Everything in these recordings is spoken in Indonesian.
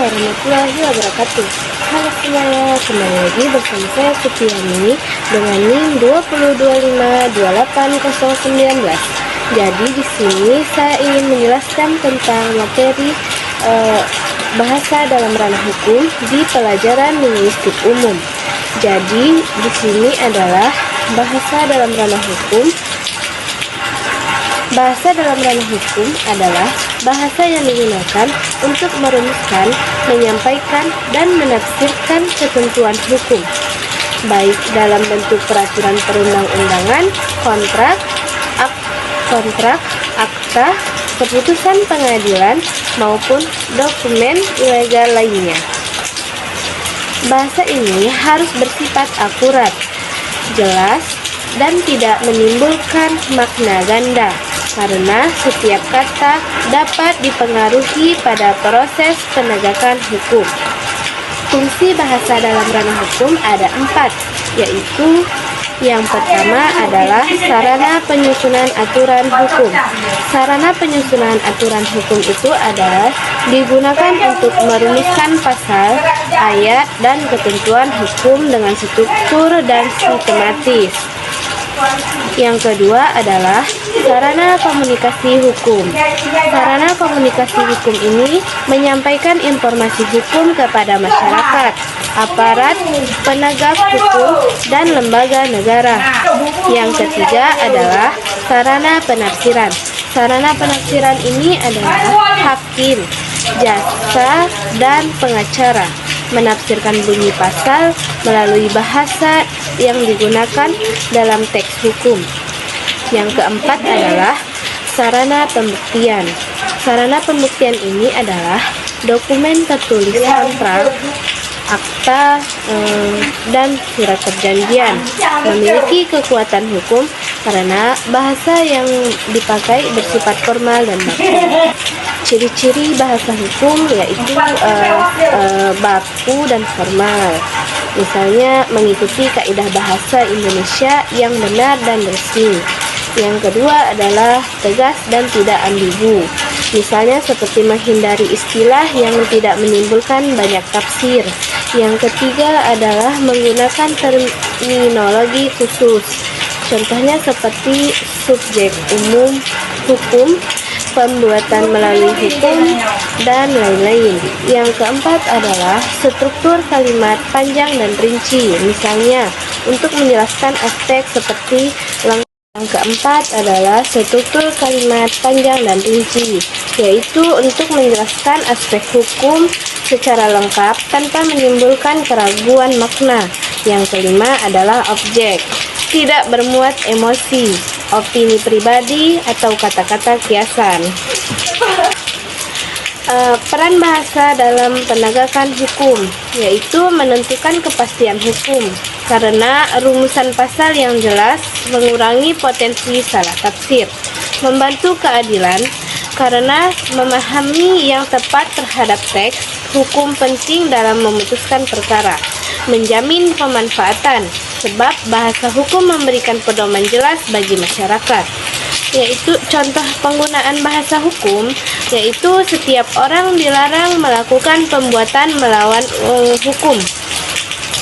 warahmatullahi wabarakatuh. Halo semuanya, kembali lagi bersama saya Sutiani dengan NIM 202528019. Jadi di sini saya ingin menjelaskan tentang materi bahasa dalam ranah hukum di pelajaran linguistik umum. Jadi di sini adalah bahasa dalam ranah hukum. Bahasa dalam ranah hukum adalah bahasa yang digunakan untuk merumuskan, menyampaikan, dan menafsirkan ketentuan hukum, baik dalam bentuk peraturan perundang-undangan, kontrak, akta, keputusan pengadilan, maupun dokumen ilegal lainnya. Bahasa ini harus bersifat akurat, jelas, dan tidak menimbulkan makna ganda, karena setiap kata dapat dipengaruhi pada proses penegakan hukum. Fungsi bahasa dalam ranah hukum ada 4, yaitu yang pertama adalah sarana penyusunan aturan hukum. Sarana penyusunan aturan hukum itu adalah digunakan untuk merumuskan pasal, ayat, dan ketentuan hukum dengan struktur dan sistematis. Yang kedua adalah sarana komunikasi hukum. Sarana komunikasi hukum ini menyampaikan informasi hukum kepada masyarakat, aparat penegak hukum, dan lembaga negara. Yang ketiga adalah sarana penafsiran. Sarana penafsiran ini adalah hakim, jaksa, dan pengacara menafsirkan bunyi pasal melalui bahasa yang digunakan dalam teks hukum. Yang keempat adalah sarana pembuktian. Sarana pembuktian ini adalah dokumen tertulis kontrak, akta, dan surat perjanjian memiliki kekuatan hukum karena bahasa yang dipakai bersifat formal dan baku. Ciri-ciri bahasa hukum yaitu baku dan formal. Misalnya mengikuti kaidah bahasa Indonesia yang benar dan resmi. Yang kedua adalah tegas dan tidak ambigu. Misalnya seperti menghindari istilah yang tidak menimbulkan banyak tafsir. Yang ketiga adalah menggunakan terminologi khusus. Contohnya seperti subjek umum, hukum, pembuatan melalui hukum, dan lain-lain. Yang keempat adalah struktur kalimat panjang dan rinci. Misalnya untuk menjelaskan aspek seperti yang keempat adalah struktur kalimat panjang dan rinci, yaitu untuk menjelaskan aspek hukum secara lengkap tanpa menimbulkan keraguan makna. Yang kelima adalah objek, tidak bermuat emosi, opini pribadi, atau kata-kata kiasan. Peran bahasa dalam penegakan hukum yaitu menentukan kepastian hukum karena rumusan pasal yang jelas mengurangi potensi salah tafsir, membantu keadilan karena memahami yang tepat terhadap teks hukum penting dalam memutuskan perkara, menjamin pemanfaatan sebab bahasa hukum memberikan pedoman jelas bagi masyarakat. Yaitu contoh penggunaan bahasa hukum yaitu setiap orang dilarang melakukan pembuatan melawan hukum.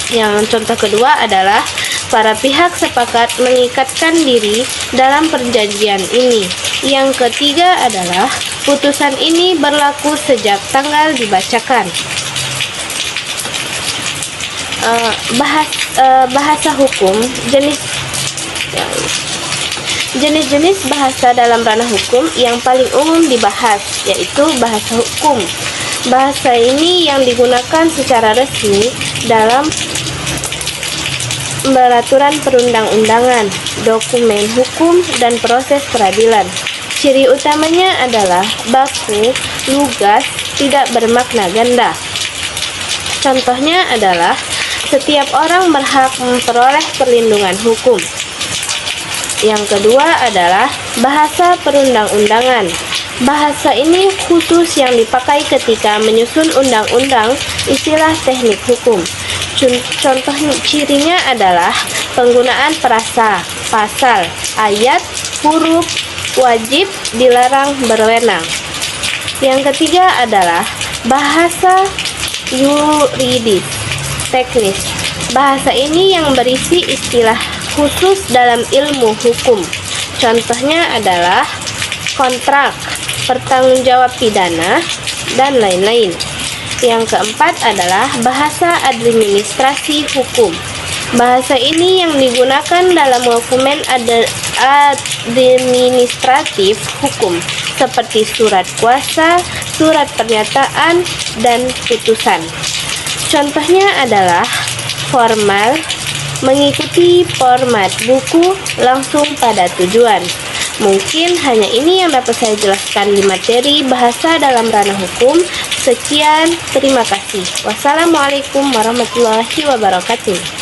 Yang contoh kedua adalah para pihak sepakat mengikatkan diri dalam perjanjian ini. Yang ketiga adalah putusan ini berlaku sejak tanggal dibacakan. Bahasa hukum, jenis-jenis bahasa dalam ranah hukum yang paling umum dibahas yaitu bahasa hukum. Bahasa ini yang digunakan secara resmi dalam peraturan perundang-undangan, dokumen hukum, dan proses peradilan. Ciri utamanya adalah baku, lugas, tidak bermakna ganda. Contohnya adalah setiap orang berhak memperoleh perlindungan hukum. Yang kedua adalah bahasa perundang-undangan. Bahasa ini khusus yang dipakai ketika menyusun undang-undang, istilah teknik hukum. Contoh cirinya adalah penggunaan frasa, pasal, ayat, huruf, wajib, dilarang, berwenang. Yang ketiga adalah Bahasa yuridis, teknis. Bahasa ini yang berisi istilah khusus dalam ilmu hukum. Contohnya adalah kontrak, pertanggungjawab pidana, dan lain-lain. Yang keempat adalah bahasa administrasi hukum. Bahasa ini yang digunakan dalam dokumen administratif hukum seperti surat kuasa, surat pernyataan, dan putusan. Contohnya adalah formal, mengikuti format buku, langsung pada tujuan. Mungkin hanya ini yang dapat saya jelaskan di materi bahasa dalam ranah hukum. Sekian, terima kasih. Wassalamualaikum warahmatullahi wabarakatuh.